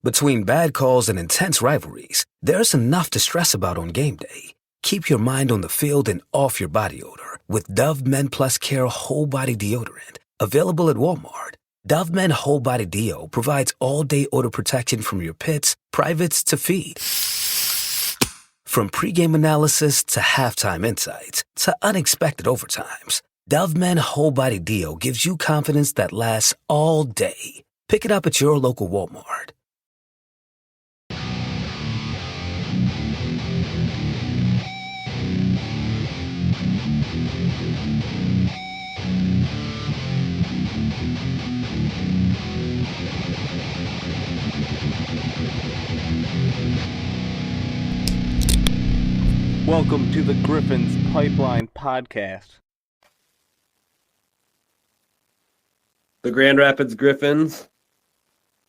Between bad calls and intense rivalries, there's enough to stress about on game day. Keep your mind on the field and off your body odor with Dove Men Plus Care Whole Body Deodorant. Available at Walmart. Dove Men Whole Body Deo provides all-day odor protection from your pits, privates to feed. From pregame analysis to halftime insights to unexpected overtimes, Dove Men Whole Body Deo gives you confidence that lasts all day. Pick it up at your local Walmart. Welcome to the Griffins Pipeline Podcast. The Grand Rapids Griffins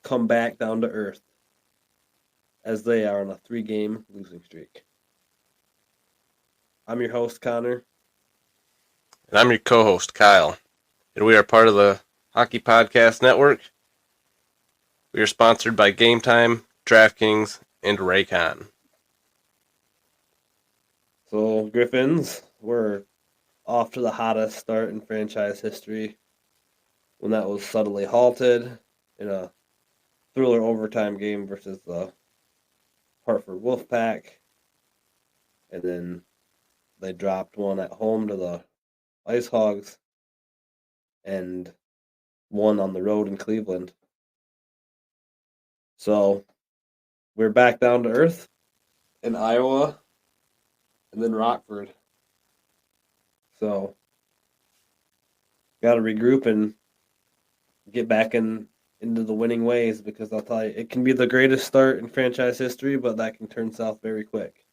come back down to earth as they are on a 3-game losing streak. I'm your host, Connor. And I'm your co-host, Kyle. And we are part of the Hockey Podcast Network. We are sponsored by Gametime, DraftKings, and Raycon. So, Griffins, we're off to the hottest start in franchise history when that was suddenly halted in a thriller overtime game versus the Hartford Wolfpack. And then they dropped one at home to the Ice Hogs and one on the road in Cleveland. So, we're back down to earth in Iowa. And then Rockford. So, got to regroup and get back into the winning ways, because I'll tell you, it can be the greatest start in franchise history, but that can turn south very quick.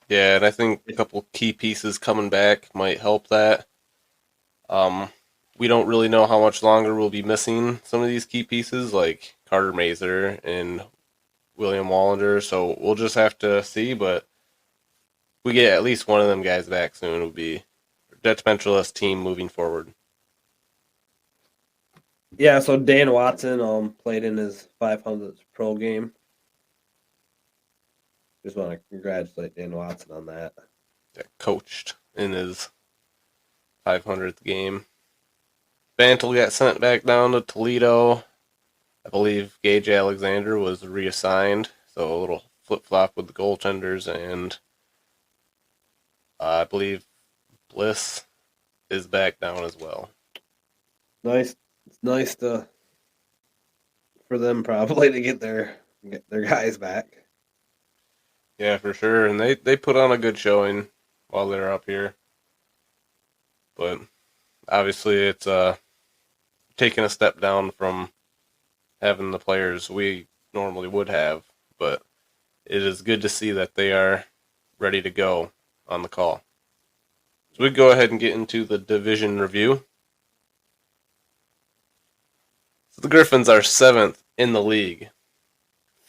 Yeah, and I think a couple key pieces coming back might help that. We don't really know how much longer we'll be missing some of these key pieces, like Carter Mazur and William Wallander, so we'll just have to see, but if we get at least one of them guys back soon, it'll be detrimental to this team moving forward. Yeah, so Dan Watson played in his 500th pro game. Just want to congratulate Dan Watson on that. Yeah, coached in his 500th game. Bantle got sent back down to Toledo. I believe Gage Alexander was reassigned, so a little flip-flop with the goaltenders, and I believe Bliss is back down as well. Nice. It's nice for them probably to get their guys back. Yeah, for sure, and they put on a good showing while they're up here. But obviously it's taking a step down from having the players we normally would have, but it is good to see that they are ready to go on the call. So we go ahead and get into the division review. So the Griffins are 7th in the league,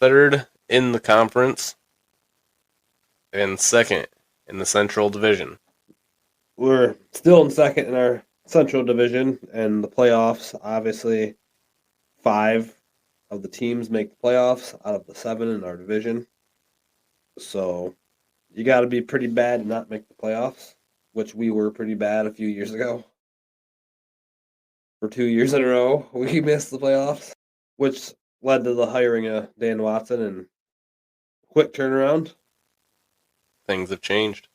3rd in the conference, and 2nd in the Central Division. We're still in 2nd in our Central Division, and the playoffs, obviously 5 of the teams make the playoffs out of the 7 in our division. So you got to be pretty bad to not make the playoffs, which we were pretty bad a few years ago. For 2 years in a row, we missed the playoffs, which led to the hiring of Dan Watson and quick turnaround. Things have changed.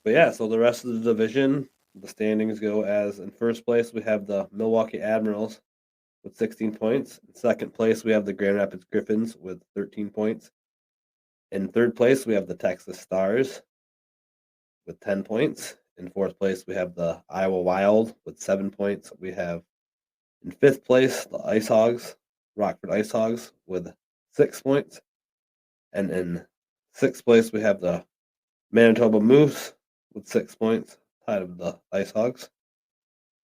But yeah, so the rest of the division, the standings go as in first place we have the Milwaukee Admirals with 16 points. In second place, we have the Grand Rapids Griffins with 13 points. In third place, we have the Texas Stars with 10 points. In fourth place, we have the Iowa Wild with 7 points. We have in fifth place, the Ice Hogs, Rockford Ice Hogs with 6 points. And in sixth place, we have the Manitoba Moose with 6 points, tied with the Ice Hogs.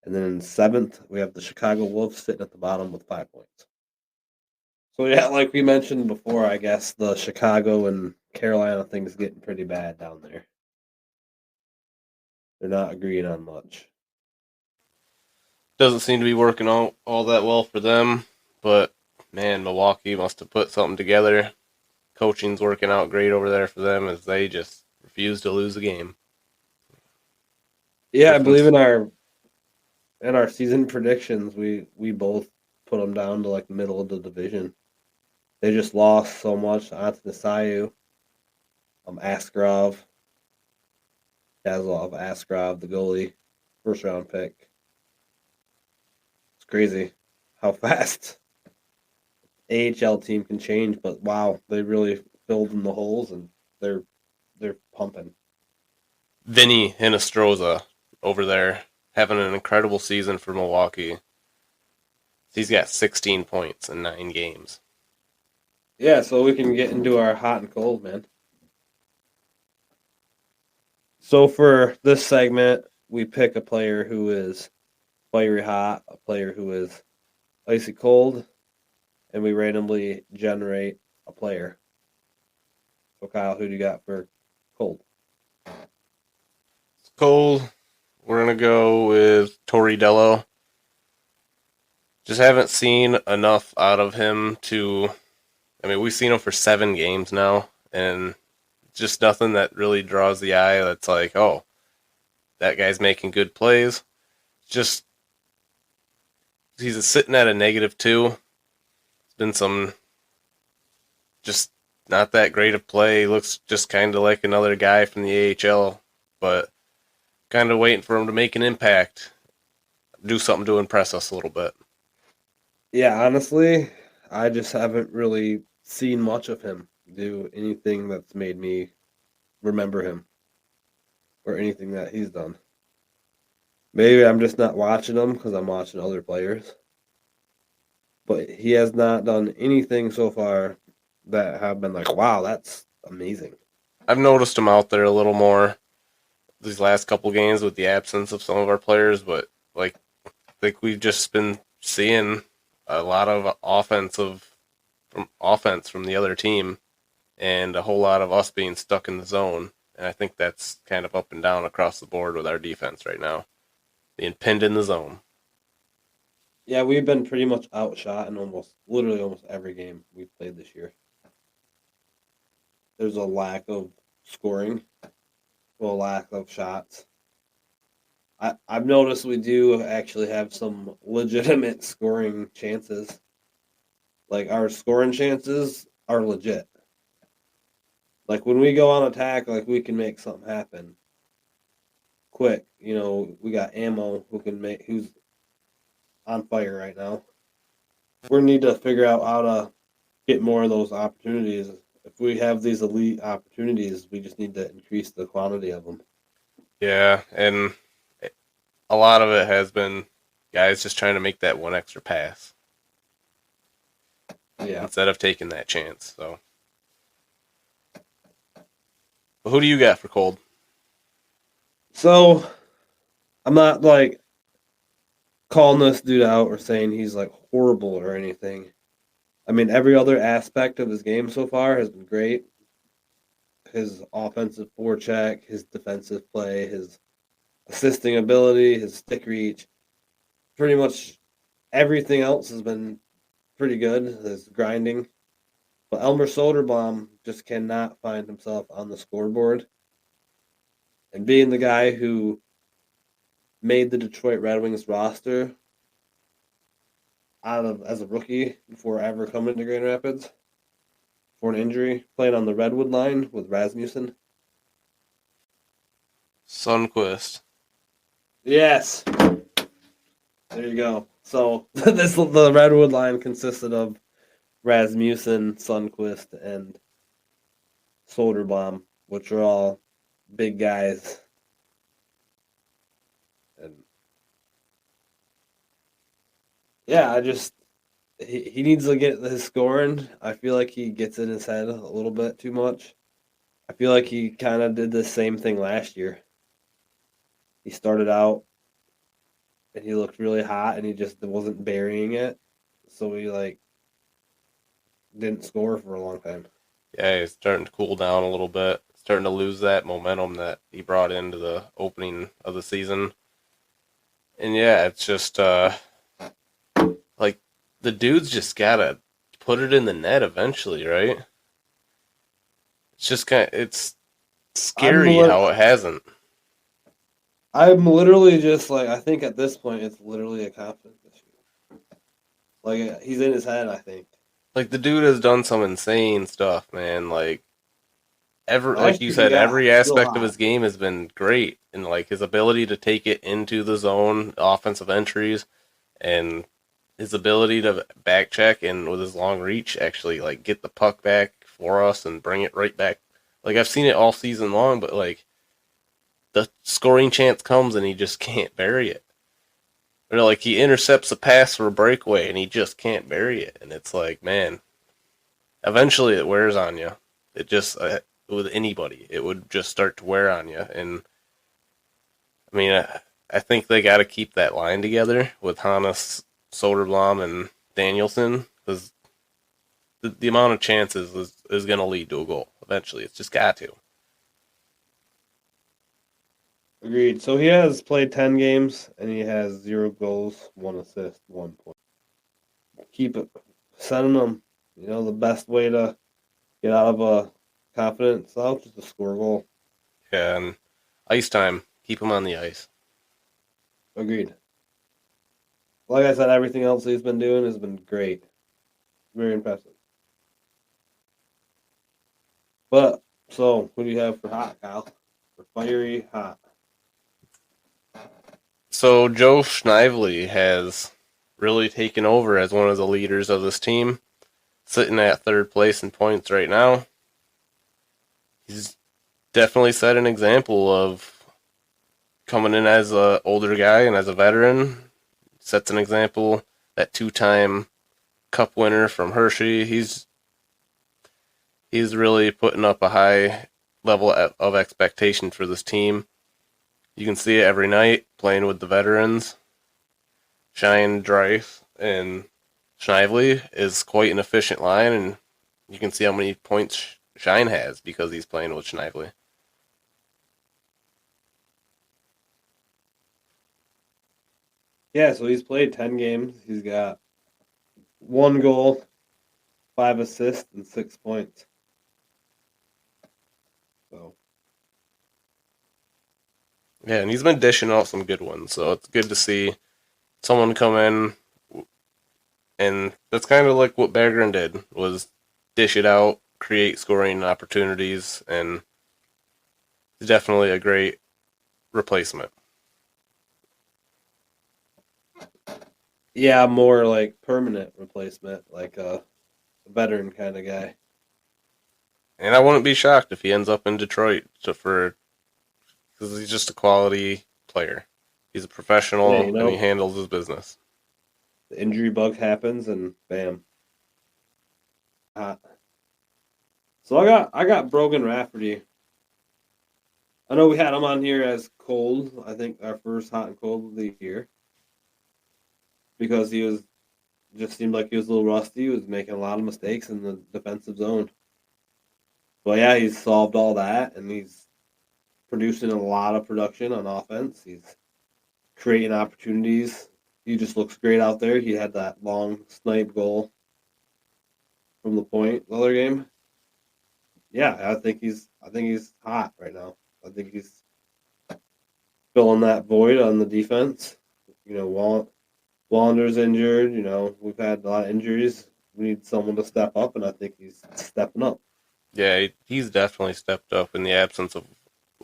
And then in seventh, we have the Chicago Wolves sitting at the bottom with 5 points. So yeah, like we mentioned before, I guess the Chicago and Carolina thing's getting pretty bad down there. They're not agreeing on much. Doesn't seem to be working out all that well for them, but man, Milwaukee must have put something together. Coaching's working out great over there for them as they just refuse to lose a game. Yeah, I believe Griffins. in our season predictions, we both put them down to like the middle of the division. They just lost so much onto the Sayu, Askarov, Askarov, the goalie, first round pick. It's crazy how fast AHL team can change, but wow, they really filled in the holes and they're pumping. Vinny Hinostroza over there having an incredible season for Milwaukee. He's got 16 points in 9 games. Yeah, so we can get into our hot and cold, man. So for this segment, we pick a player who is fiery hot, a player who is icy cold, and we randomly generate a player. So Kyle, who do you got for cold? Cold, we're going to go with Torridello. Just haven't seen enough out of him to... I mean, we've seen him for 7 games now, and just nothing that really draws the eye that's like, oh, that guy's making good plays. Just, he's sitting at a -2. It's been some just not that great of play. He looks just kind of like another guy from the AHL, but kind of waiting for him to make an impact, do something to impress us a little bit. Yeah, honestly, I just haven't really seen much of him do anything that's made me remember him or anything that he's done. Maybe I'm just not watching him because I'm watching other players. But he has not done anything so far that have been like, wow, that's amazing. I've noticed him out there a little more these last couple games with the absence of some of our players, but like I think we've just been seeing a lot of offense from the other team and a whole lot of us being stuck in the zone. And I think that's kind of up and down across the board with our defense right now. Being pinned in the zone. Yeah, we've been pretty much outshot in literally almost every game we've played this year. There's a lack of scoring, a lack of shots. I've noticed we do actually have some legitimate scoring chances. Like our scoring chances are legit. Like when we go on attack, like we can make something happen quick. You know, we got ammo who's on fire right now. We need to figure out how to get more of those opportunities. If we have these elite opportunities, we just need to increase the quantity of them. Yeah, and a lot of it has been guys just trying to make that one extra pass. Yeah. Instead of taking that chance. So, but who do you got for cold? So, I'm not like calling this dude out or saying he's like horrible or anything. I mean, every other aspect of his game so far has been great. His offensive forecheck, his defensive play, his assisting ability, his stick reach. Pretty much everything else has been pretty good. His grinding. But Elmer Soderblom just cannot find himself on the scoreboard. And being the guy who made the Detroit Red Wings roster as a rookie before ever coming to Grand Rapids for an injury, playing on the Redwood line with Rasmussen. Sundqvist. Yes. There you go. So the Redwood line consisted of Rasmussen, Sundqvist, and Soderblom, which are all big guys. And yeah, he needs to get his scoring. I feel like he gets in his head a little bit too much. I feel like he kind of did the same thing last year. He started out and he looked really hot and he just wasn't burying it. So he didn't score for a long time. Yeah, he's starting to cool down a little bit. Starting to lose that momentum that he brought into the opening of the season. And yeah, it's just like the dude's just got a put it in the net eventually, right? It's just it's scary how it hasn't. I'm literally just like, I think at this point it's literally a confidence issue. Like he's in his head, I think. Like the dude has done some insane stuff, man. Like like Last you year he said, got every still aspect of hot. his game has been great, and like his ability to take it into the zone, offensive entries, and his ability to back check and with his long reach actually like get the puck back for us and bring it right back. Like I've seen it all season long, but like the scoring chance comes and he just can't bury it. Or like he intercepts a pass for a breakaway and he just can't bury it, and it's like, man, eventually it wears on you. It just with anybody, it would just start to wear on you. And I mean, I think they got to keep that line together with Hannes, Soderblom, and Danielson, because the amount of chances is going to lead to a goal eventually. It's just got to. Agreed. So he has played 10 games and he has 0 goals, 1 assist, 1 point. Keep it. Sending them. You know, the best way to get out of a confident self is to score a goal. Yeah, and ice time. Keep him on the ice. Agreed. Like I said, everything else he's been doing has been great. Very impressive. But, so, who do you have for hot, Kyle? For fiery hot. So Joe Schnively has really taken over as one of the leaders of this team, sitting at third place in points right now. He's definitely set an example of coming in as an older guy and as a veteran. Sets an example. That 2-time Cup winner from Hershey. He's really putting up a high level of expectation for this team. You can see it every night playing with the veterans. Shine, Dreif, and Schnively is quite an efficient line, and you can see how many points Shine has because he's playing with Schnively. Yeah, so he's played 10 games. He's got 1 goal, 5 assists, and 6 points. So, Yeah, and he's been dishing out some good ones, so it's good to see someone come in, and that's kind of like what Bergeron did, was dish it out, create scoring opportunities, and he's definitely a great replacement. yeah, more like permanent replacement, like a veteran kind of guy. And I wouldn't be shocked if he ends up in Detroit because he's just a quality player. He's a Yeah, professional you and he know, handles his business. the injury bug happens and bam. Hot. So I got Brogan Rafferty. I know we had him on here as cold. I think our first hot and cold of the year because he was just seemed like he was a little rusty. He was making a lot of mistakes in the defensive zone. But yeah, he's solved all that and he's producing a lot of production on offense. He's creating opportunities. He just looks great out there. He had that long snipe goal from the point the other game. Yeah, I think he's hot right now. I think he's filling that void on the defense. You know, Wallender's injured. You know, we've had a lot of injuries. We need someone to step up, and I think he's stepping up. Yeah, he's definitely stepped up in the absence of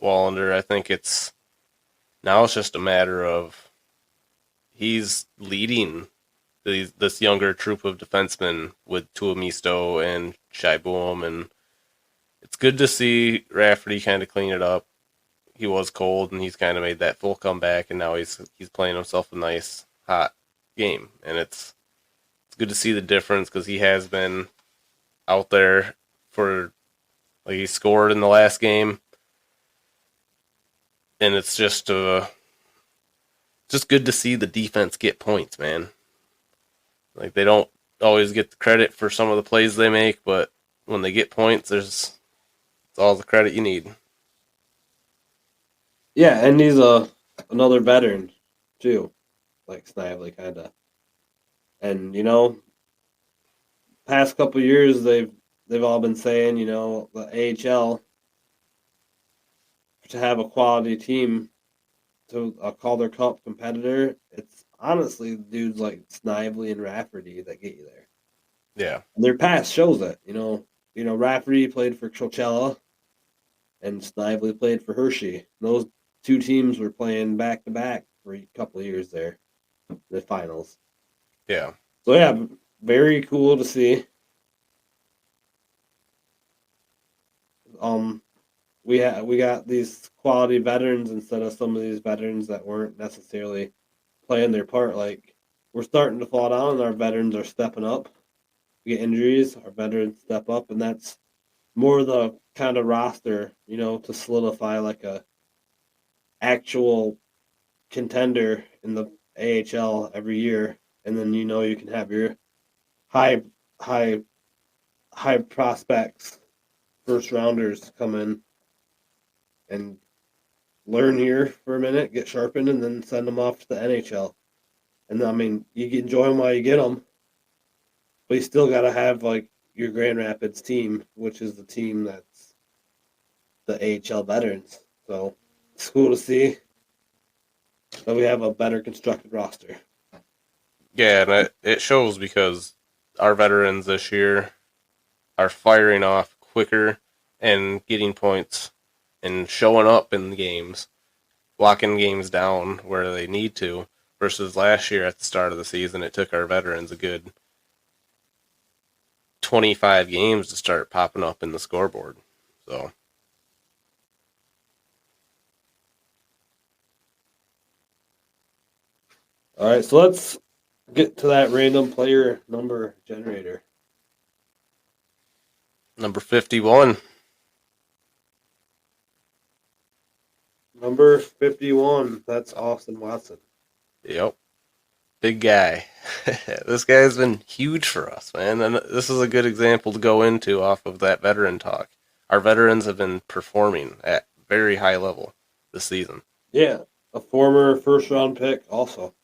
Wallander. I think now it's just a matter of he's leading this younger troop of defensemen with Tuamisto and Shaiboom, and it's good to see Rafferty kind of clean it up. He was cold, and he's kind of made that full comeback, and now he's playing himself a nice hot game, and it's good to see the difference because he has been out there for like he scored in the last game, and it's just good to see the defense get points, man. Like they don't always get the credit for some of the plays they make, but when they get points, it's all the credit you need. Yeah, and he's another veteran too, like Snively kind of. And you know, past couple years, they've all been saying, the AHL to have a quality team to a Calder Cup competitor. It's honestly dudes like Snively and Rafferty that get you there. Yeah. And their past shows it. Rafferty played for Coachella, and Snively played for Hershey. Those two teams were playing back to back for a couple of years there, the finals. Yeah. So yeah, very cool to see. We got these quality veterans instead of some of these veterans that weren't necessarily playing their part. Like, we're starting to fall down, and our veterans are stepping up. We get injuries, our veterans step up, and that's more the kind of roster, to solidify like a actual contender in the AHL every year, and then you can have your high high high prospects, first rounders come in and learn here for a minute, get sharpened, and then send them off to the NHL. And I mean, you can enjoy them while you get them, but you still got to have like your Grand Rapids team, which is the team that's the AHL veterans. So it's cool to see that we have a better constructed roster. Yeah, and it shows because our veterans this year are firing off quicker and getting points and showing up in the games, locking games down where they need to, versus last year at the start of the season, it took our veterans a good 25 games to start popping up in the scoreboard. So, all right, so let's get to that random player number generator. number 51. Number 51, that's Austin Watson. Yep. Big guy. This guy's been huge for us, man. And this is a good example to go into off of that veteran talk. Our veterans have been performing at very high level this season. Yeah, a former first round pick also.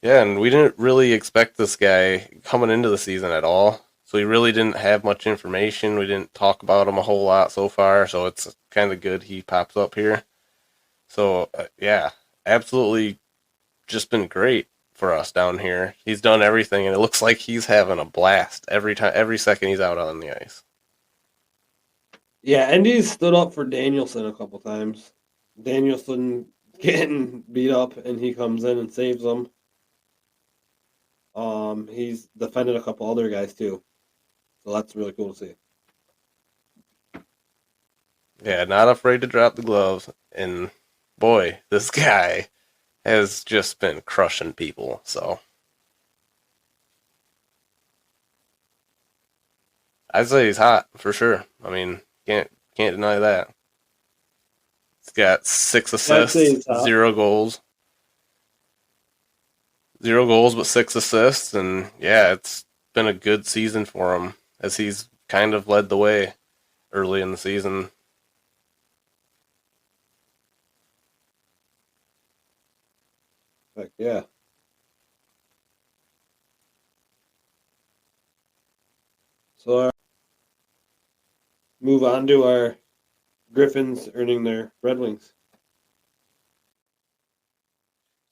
Yeah, and we didn't really expect this guy coming into the season at all. So we really didn't have much information. We didn't talk about him a whole lot so far. So it's kind of good he pops up here. So, yeah, absolutely just been great for us down here. He's done everything, and it looks like he's having a blast every second he's out on the ice. Yeah, and he's stood up for Danielson a couple times. Danielson getting beat up, and he comes in and saves them. He's defended a couple other guys too, so that's really cool to see. Yeah, not afraid to drop the gloves, and boy, this guy has just been crushing people. So I'd say he's hot for sure. I mean, can't deny that. He's got 6 assists, 0 goals. 0 goals, but 6 assists, and yeah, it's been a good season for him as he's kind of led the way early in the season. Heck yeah. So move on to our Griffins earning their Red Wings.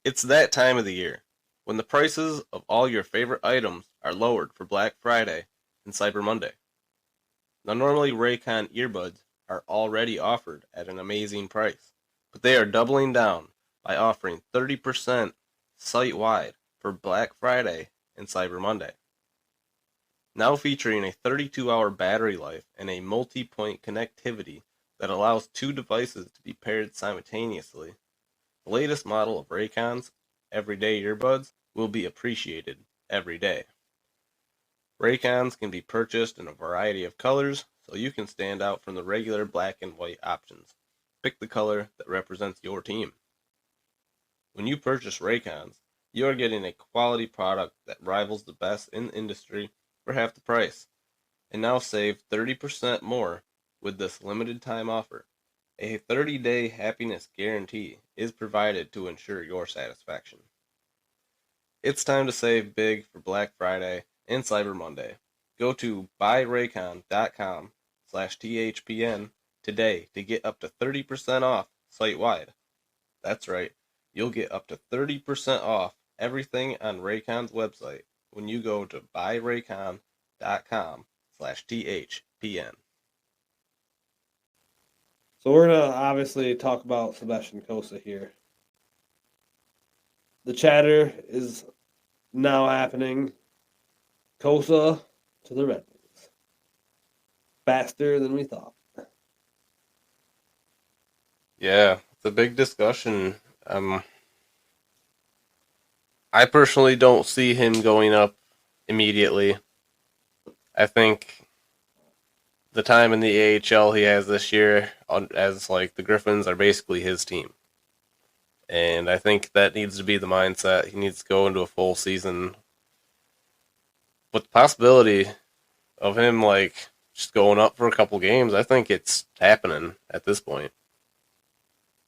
It's that time of the year when the prices of all your favorite items are lowered for Black Friday and Cyber Monday. Now, normally Raycon earbuds are already offered at an amazing price, but they are doubling down by offering 30% site-wide for Black Friday and Cyber Monday. Now featuring a 32-hour battery life and a multi-point connectivity that allows 2 devices to be paired simultaneously, the latest model of Raycon's everyday earbuds will be appreciated every day. Raycons can be purchased in a variety of colors, so you can stand out from the regular black and white options. Pick the color that represents your team. When you purchase Raycons, you are getting a quality product that rivals the best in the industry for half the price. And now save 30% more with this limited time offer. A 30-day happiness guarantee is provided to ensure your satisfaction. It's time to save big for Black Friday and Cyber Monday. Go to buyraycon.com/THPN today to get up to 30% off site-wide. That's right, you'll get up to 30% off everything on Raycon's website when you go to buyraycon.com/THPN. So we're going to obviously talk about Sebastian Cossa here. The chatter is now happening. Cossa to the Red Wings. Faster than we thought. Yeah, it's a big discussion. I personally don't see him going up immediately. I think the time in the AHL he has this year, as like the Griffins, are basically his team. And I think that needs to be the mindset. He needs to go into a full season. But the possibility of him like just going up for a couple games, I think it's happening at this point.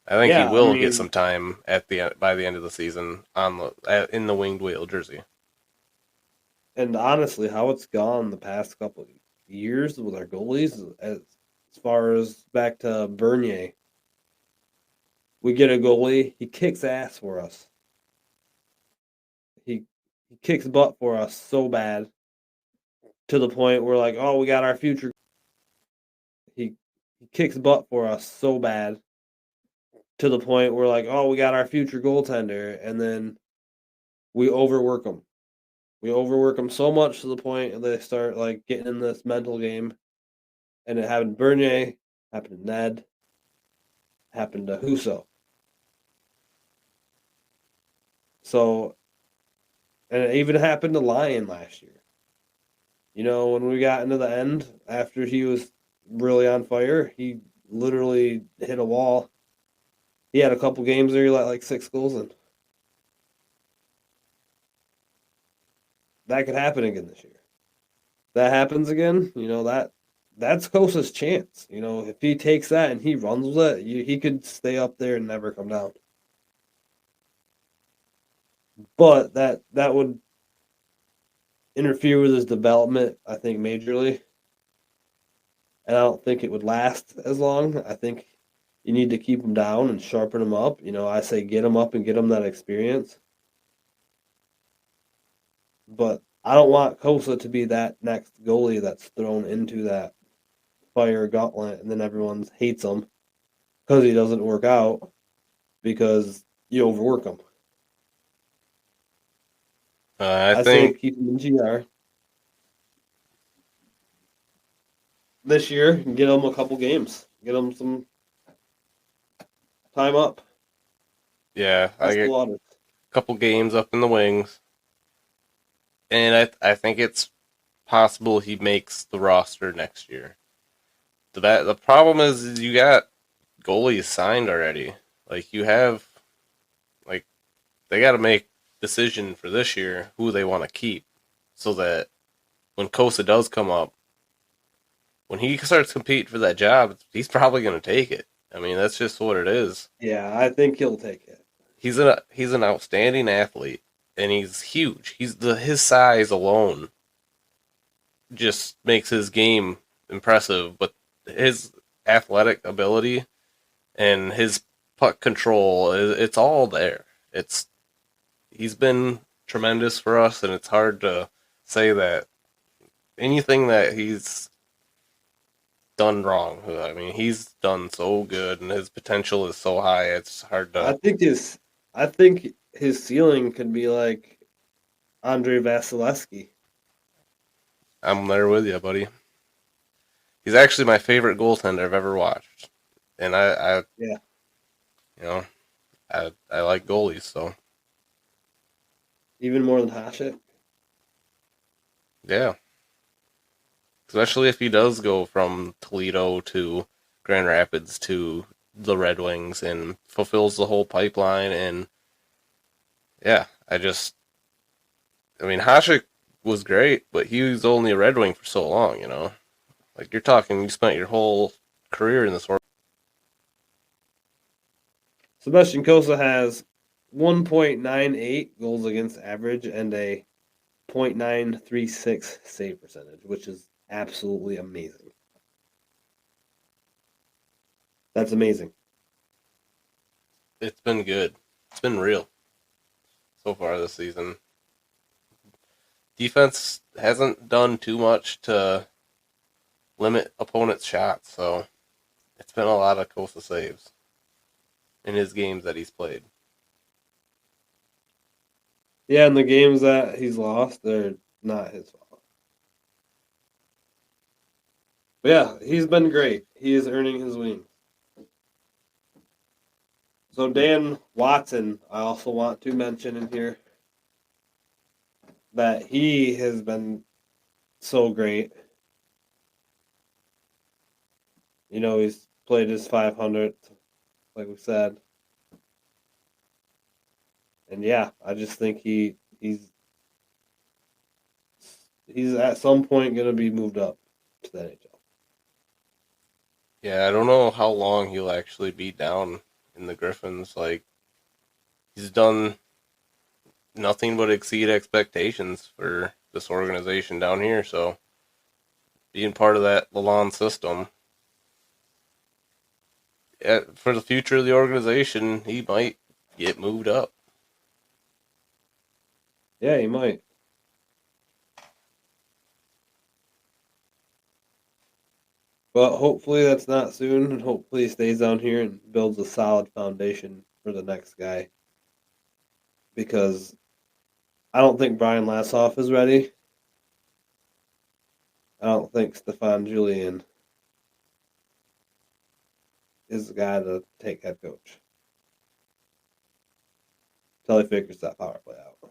I think he will get some time by the end of the season in the winged wheel jersey. And honestly, how it's gone the past couple of years with our goalies, as far as back to Bernier, we get a goalie, he kicks ass for us. He kicks butt for us so bad to the point where like, oh, we got our future. He kicks butt for us so bad to the point where like, oh, we got our future goaltender, and then we overwork them. We overwork them so much to the point that they start like getting in this mental game. And it happened to Bernier, happened to Ned, happened to Husso. So, and it even happened to Lyon last year. You know, when we got into the end, after he was really on fire, he literally hit a wall. He had a couple games where he let like 6 goals in. That could happen again this year. That happens again, you know, that's Cosa's chance. You know, if he takes that and he runs with it, he could stay up there and never come down. But that would interfere with his development, I think, majorly. And I don't think it would last as long. I think you need to keep him down and sharpen him up. You know, I say get him up and get him that experience. But I don't want Cossa to be that next goalie that's thrown into that fire gauntlet and then everyone hates him because he doesn't work out because you overwork him. I say think keep him in GR this year and get him a couple games. Get him some time up. Yeah, I get a couple games up in the wings. And I think it's possible he makes the roster next year. The problem is you got goalies signed already. Like you have, like they got to make decision for this year who they want to keep, so that when Cossa does come up, when he starts competing for that job, he's probably going to take it. I mean, that's just what it is. Yeah, I think he'll take it. He's an outstanding athlete, and he's huge. His size alone just makes his game impressive, but his athletic ability and his puck control, it's all there. He's been tremendous for us, and it's hard to say that anything that he's done wrong. I mean, he's done so good, and his potential is so high. It's hard to. I think his ceiling could be like Andrei Vasilevsky. I'm there with you, buddy. He's actually my favorite goaltender I've ever watched, and I yeah, you know, I like goalies, so even more than Hasek. Yeah, especially if he does go from Toledo to Grand Rapids to the Red Wings and fulfills the whole pipeline. And yeah, I mean, Hasek was great, but he was only a Red Wing for so long, you know? Like, you're talking, you spent your whole career in this world. Sebastian Cossa has 1.98 goals against average and a .936 save percentage, which is absolutely amazing. That's amazing. It's been good. It's been real so far this season. Defense hasn't done too much to limit opponents' shots, so it's been a lot of Costa saves in his games that he's played. Yeah, and the games that he's lost, they're not his fault. But yeah, he's been great. He is earning his wings. So Dan Watson, I also want to mention in here that he has been so great. You know, he's played his 500th, like we said. And yeah, I just think he's at some point going to be moved up to the NHL. Yeah, I don't know how long he'll actually be down in the Griffins. Like, he's done nothing but exceed expectations for this organization down here, so being part of that Lalonde system, for the future of the organization, he might get moved up. Yeah, he might. But hopefully that's not soon, and hopefully he stays down here and builds a solid foundation for the next guy. Because I don't think Brian Lassoff is ready. I don't think Stefan Julian is the guy to take head coach until he figures that power play out.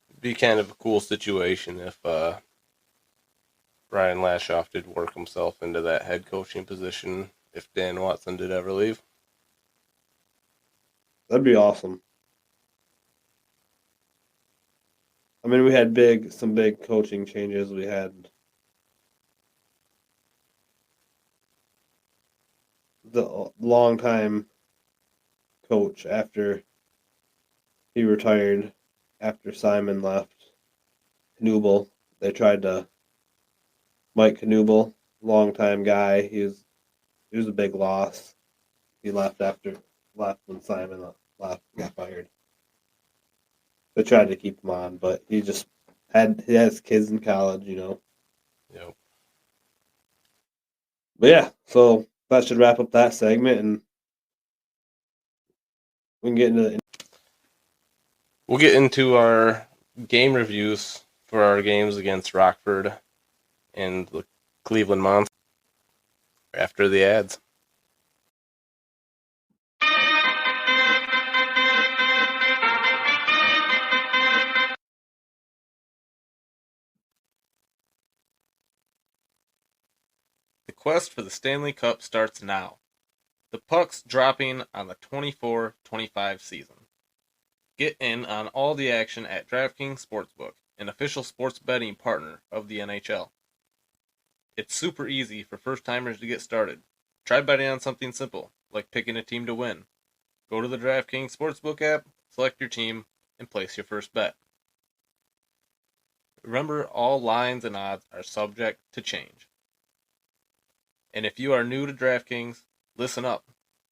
It'd be kind of a cool situation if Ryan Lashoff did work himself into that head coaching position if Dan Watson did ever leave. That'd be awesome. I mean, we had some big coaching changes. We had the longtime coach after he retired, after Simon left, Knuble. They tried to Mike Knuble, longtime guy. He was a big loss. He left when Simon left, got fired. They tried to keep him on, but he has kids in college, you know. Yep. But yeah, so that should wrap up that segment, and we can get into We'll get into our game reviews for our games against Rockford and the Cleveland Monsters after the ads. The quest for the Stanley Cup starts now. The puck's dropping on the 24-25 season. Get in on all the action at DraftKings Sportsbook, an official sports betting partner of the NHL. It's super easy for first-timers to get started. Try betting on something simple, like picking a team to win. Go to the DraftKings Sportsbook app, select your team, and place your first bet. Remember, all lines and odds are subject to change. And if you are new to DraftKings, listen up.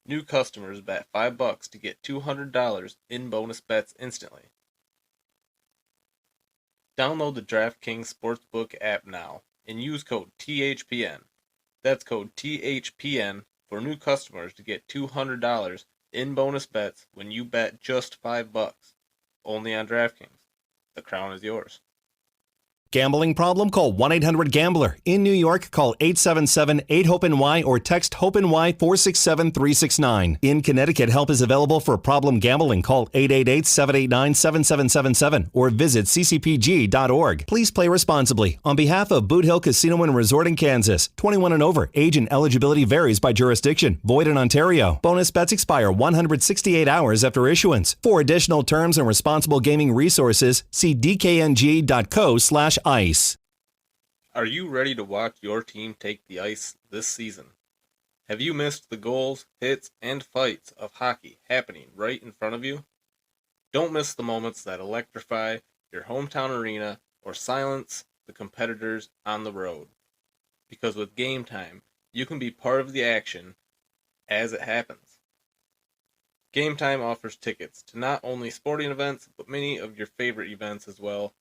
New customers bet $5 to get $200 in bonus bets instantly. Download the DraftKings Sportsbook app now and use code THPN. That's code THPN for new customers to get $200 in bonus bets when you bet just $5. Only on DraftKings. The crown is yours. Gambling problem? Call 1-800-GAMBLER. In New York, call 877-8-HOPE-NY or text HOPE-NY 467-369. In Connecticut, help is available for problem gambling. Call 888-789-7777 or visit ccpg.org. Please play responsibly. On behalf of Boot Hill Casino and Resort in Kansas, 21 and over. Age and eligibility varies by jurisdiction. Void in Ontario. Bonus bets expire 168 hours after issuance. For additional terms and responsible gaming resources, see dkng.co/ice. Are you ready to watch your team take the ice this season? Have you missed the goals, hits, and fights of hockey happening right in front of you? Don't miss the moments that electrify your hometown arena, or silence the competitors on the road. Because with Gametime, you can be part of the action as it happens. Gametime offers tickets to not only sporting events, but many of your favorite events as well.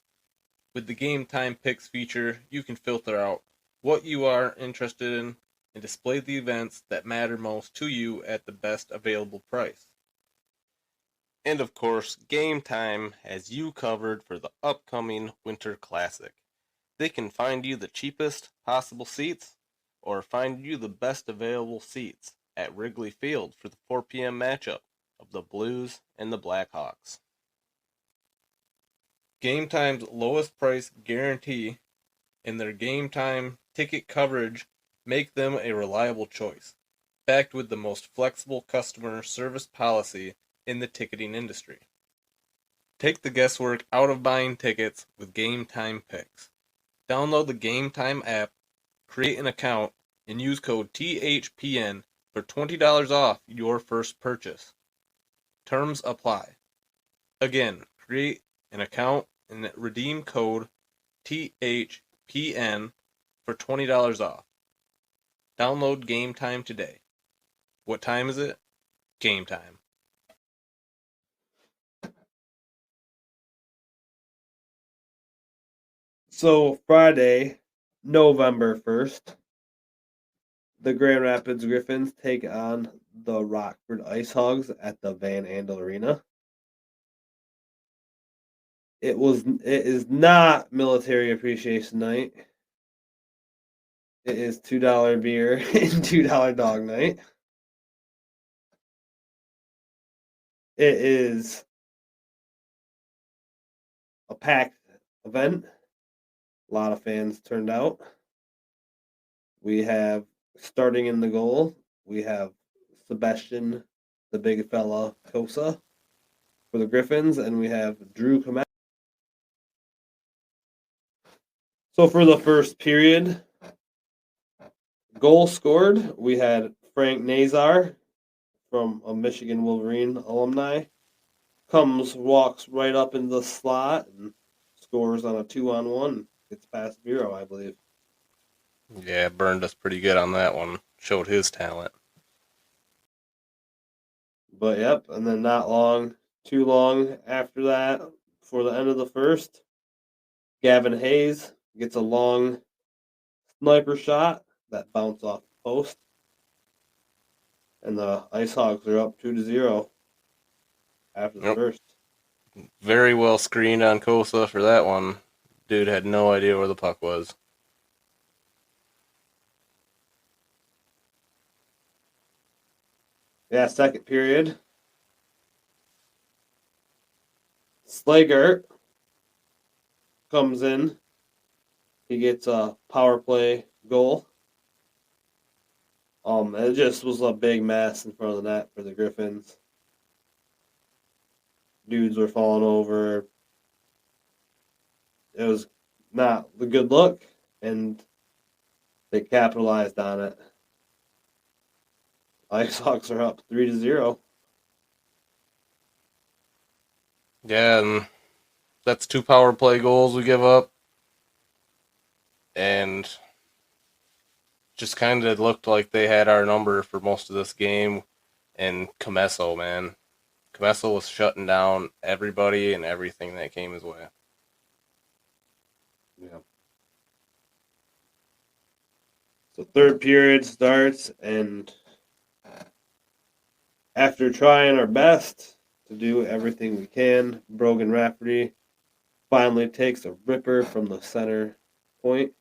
With the Gametime Picks feature, you can filter out what you are interested in and display the events that matter most to you at the best available price. And of course, Gametime has you covered for the upcoming Winter Classic. They can find you the cheapest possible seats or find you the best available seats at Wrigley Field for the 4 p.m. matchup of the Blues and the Blackhawks. Gametime's lowest price guarantee and their Gametime ticket coverage make them a reliable choice, backed with the most flexible customer service policy in the ticketing industry. Take the guesswork out of buying tickets with Gametime Picks. Download the Gametime app, create an account, and use code THPN for $20 off your first purchase. Terms apply. Again, create an account and redeem code THPN for $20 off. Download Gametime today. What time is it? Gametime. So Friday, November 1st, the Grand Rapids Griffins take on the Rockford Ice Hogs at the Van Andel Arena. It is not Military Appreciation Night. It is $2 beer and $2 dog night. It is a packed event. A lot of fans turned out. We have, starting in the goal, we have Sebastian, the big fella, Kosa for the Griffins, and we have Drew Komet. So for the first period, goal scored, we had Frank Nazar from a Michigan Wolverine alumni. Walks right up into the slot and scores on a 2-on-1. Gets past Vero, I believe. Yeah, burned us pretty good on that one. Showed his talent. But yep, and then not too long after that, before the end of the first, Gavin Hayes gets a long sniper shot that bounced off the post. And the Ice Hogs are up 2-0 after the first. Very well screened on Kosa for that one. Dude had no idea where the puck was. Yeah, second period. Slager comes in. He gets a power play goal. It just was a big mess in front of the net for the Griffins. Dudes were falling over. It was not a good look, and they capitalized on it. Ice Hawks are up 3-0. Yeah, and that's 2 power play goals we give up. And just kind of looked like they had our number for most of this game. And Comesso, man. Comesso was shutting down everybody and everything that came his way. Yeah. So third period starts, and after trying our best to do everything we can, Brogan Rafferty finally takes a ripper from the center point,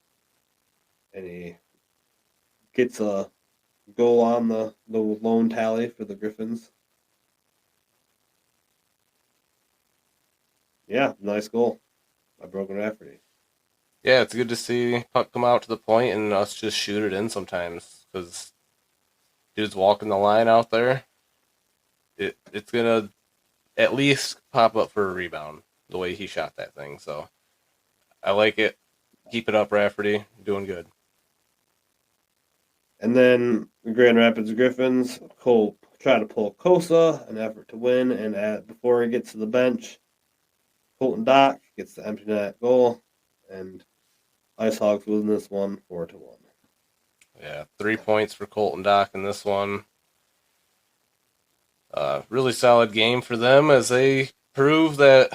and he gets a goal on the lone tally for the Griffins. Yeah, nice goal by Brogan Rafferty. Yeah, it's good to see puck come out to the point and us just shoot it in sometimes, because dude's walking the line out there. It's gonna at least pop up for a rebound the way he shot that thing. So I like it. Keep it up, Rafferty. Doing good. And then the Grand Rapids Griffins try to pull Kosa, an effort to win, and before he gets to the bench, Colton Dock gets the empty net goal, and Ice Hogs win this one 4-1. Yeah, 3 points for Colton Dock in this one. Really solid game for them as they prove that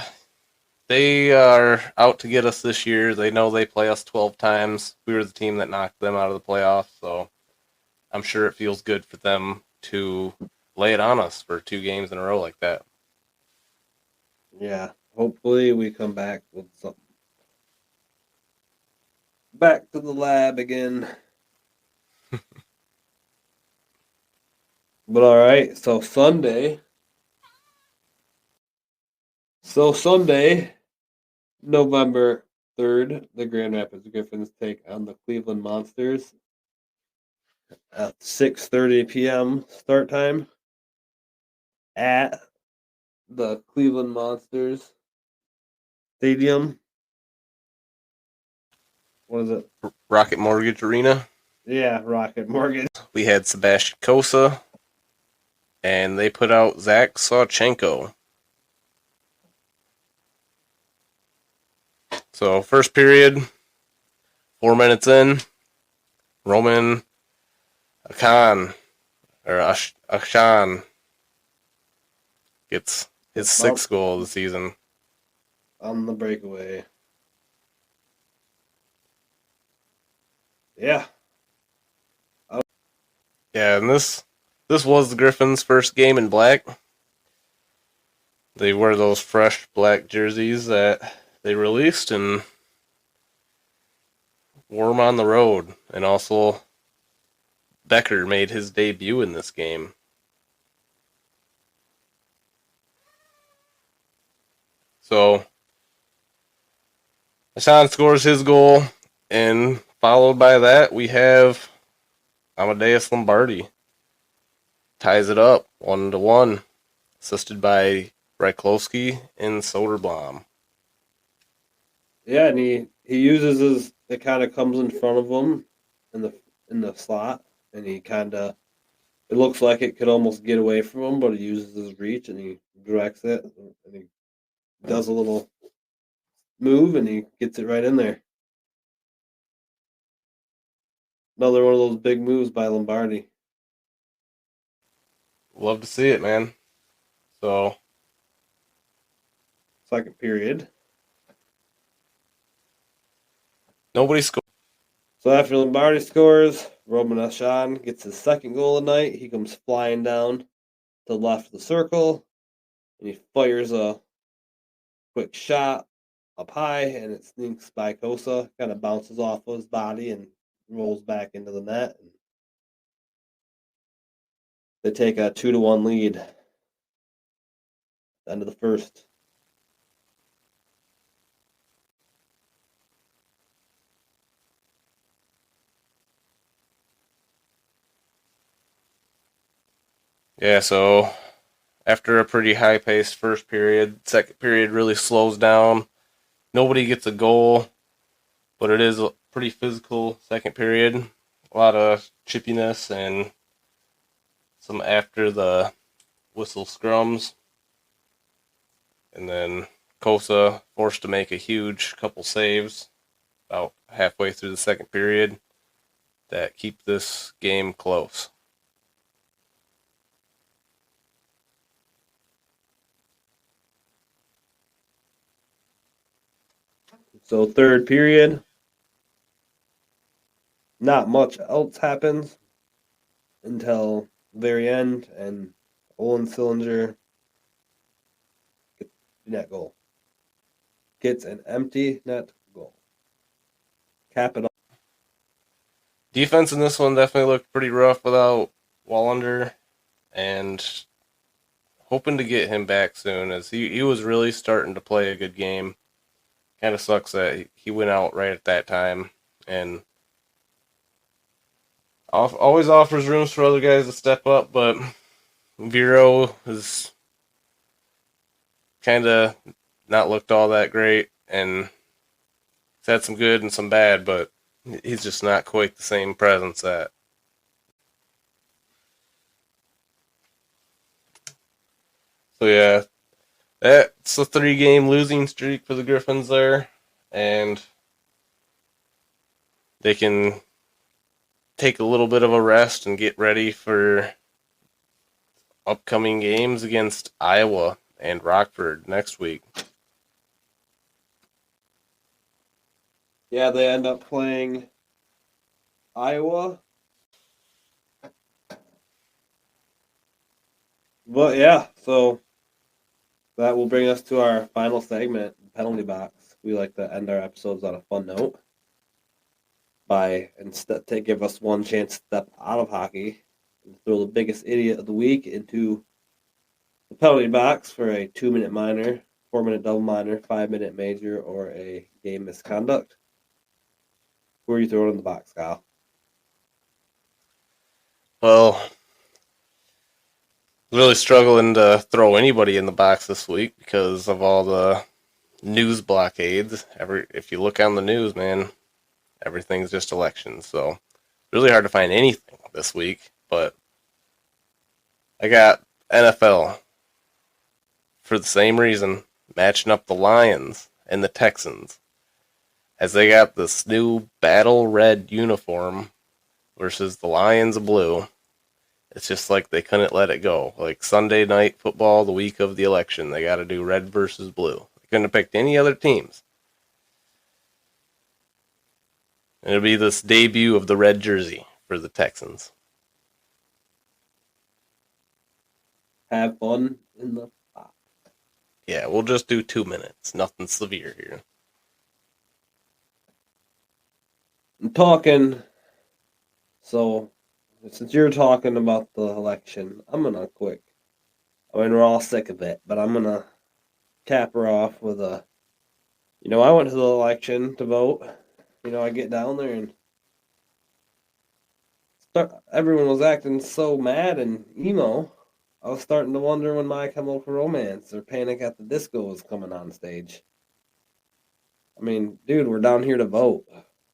they are out to get us this year. They know they play us 12 times. We were the team that knocked them out of the playoffs, so I'm sure it feels good for them to lay it on us for 2 games in a row like that. Yeah, hopefully we come back with something. Back to the lab again. But all right, so Sunday, November 3rd, the Grand Rapids Griffins take on the Cleveland Monsters at 6:30 p.m. start time at the Cleveland Monsters Stadium. What is it? Rocket Mortgage Arena. Yeah, Rocket Mortgage. We had Sebastian Kosa, and they put out Zach Sawchenko. So first period, 4 minutes in, Roman Akan or Akshan gets his 6th goal of the season on the breakaway. Yeah. Yeah, and this was the Griffins' first game in black. They wear those fresh black jerseys that they released and wore them on the road. And also, Becker made his debut in this game. So, Hassan scores his goal, and followed by that, we have Amadeus Lombardi. Ties it up 1-1, assisted by Ryklowski and Soderblom. Yeah, and he uses his. It kind of comes in front of him in the slot, and he kind of. It looks like it could almost get away from him, but he uses his reach and he directs it, and he does a little move, and he gets it right in there. Another one of those big moves by Lombardi. Love to see it, man. So, second period. Nobody scored. So after Lombardi scores, Roman Ashan gets his 2nd goal of the night. He comes flying down to the left of the circle, and he fires a quick shot up high, and it sneaks by Kosa, kind of bounces off of his body and rolls back into the net. They take a 2-1 lead at the end of the first. Yeah, so after a pretty high-paced first period, second period really slows down. Nobody gets a goal, but it is a pretty physical second period. A lot of chippiness and some after the whistle scrums. And then Kosa forced to make a huge couple saves about halfway through the second period that keep this game close. So third period, not much else happens until very end, and Olin Sillinger gets net goal. Gets an empty net goal. Cap it off. Defense in this one definitely looked pretty rough without Wallander, and hoping to get him back soon as he was really starting to play a good game. Kind of sucks that he went out right at that time, and always offers rooms for other guys to step up, but Vero has kind of not looked all that great, and he's had some good and some bad, but he's just not quite the same presence that. So yeah, It's a 3-game losing streak for the Griffins there, and they can take a little bit of a rest and get ready for upcoming games against Iowa and Rockford next week. Yeah, they end up playing Iowa. But yeah, so that will bring us to our final segment, penalty box. We like to end our episodes on a fun note by instead to give us one chance to step out of hockey and throw the biggest idiot of the week into the penalty box for a 2-minute minor, 4-minute double minor, 5-minute major, or a game misconduct. Who are you throwing in the box, Kyle? Well, really struggling to throw anybody in the box this week because of all the news blockades. If you look on the news, man, everything's just elections. So really hard to find anything this week. But I got NFL for the same reason, matching up the Lions and the Texans, as they got this new battle red uniform versus the Lions blue. It's just like they couldn't let it go. Like Sunday night football, the week of the election, they got to do red versus blue. They couldn't have picked any other teams. And it'll be this debut of the red jersey for the Texans. Have fun in the box. Yeah, we'll just do 2 minutes. Nothing severe here. I'm talking, so since you're talking about the election, I'm going to quick. I mean, we're all sick of it, but I'm going to cap her off with a, I went to the election to vote. I get down there and everyone was acting so mad and emo. I was starting to wonder when My Chemical Romance or Panic at the Disco was coming on stage. I mean, dude, we're down here to vote.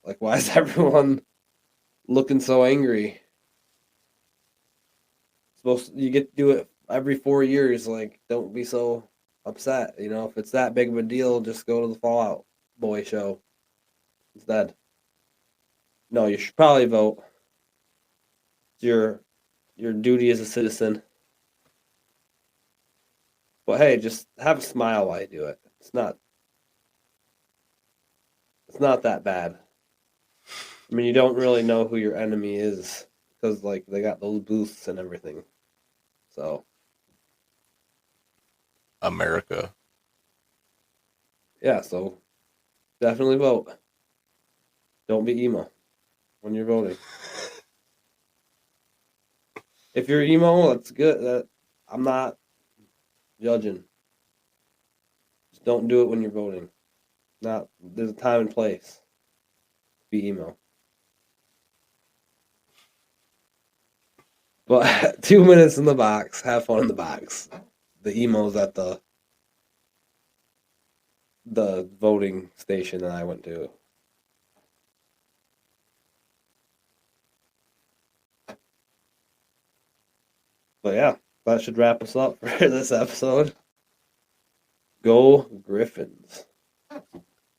Like, why is everyone looking so angry? You get to do it every 4 years. Like, don't be so upset. If it's that big of a deal, just go to the Fall Out Boy show instead. No, you should probably vote. It's your duty as a citizen. But hey, just have a smile while you do it. It's not that bad. I mean, you don't really know who your enemy is because, like, they got those booths and everything. So, America. Yeah, so definitely vote. Don't be emo when you're voting. If you're emo, that's good. I'm not judging. Just don't do it when you're voting. There's a time and place to be emo. But 2 minutes in the box. Have fun in the box. The emos at the voting station that I went to. But yeah, that should wrap us up for this episode. Go Griffins.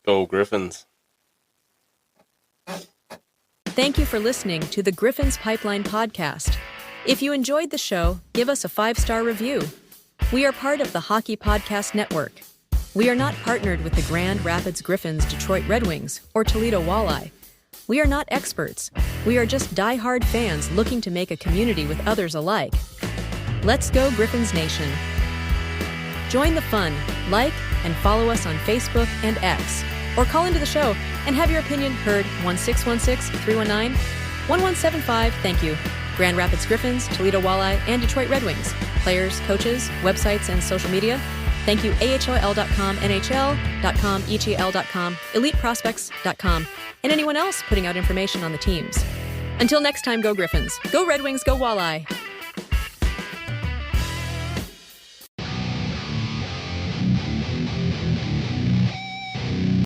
Go Griffins. Thank you for listening to the Griffins Pipeline Podcast. If you enjoyed the show, give us a 5-star review. We are part of the Hockey Podcast Network. We are not partnered with the Grand Rapids Griffins, Detroit Red Wings, or Toledo Walleye. We are not experts. We are just die-hard fans looking to make a community with others alike. Let's go Griffins Nation. Join the fun, like and follow us on Facebook and X, or call into the show and have your opinion heard 1-616-319-1175. Thank you. Grand Rapids Griffins, Toledo Walleye, and Detroit Red Wings. Players, coaches, websites, and social media. Thank you AHL.com, NHL.com, ETL.com, EliteProspects.com, and anyone else putting out information on the teams. Until next time, go Griffins. Go Red Wings, go Walleye.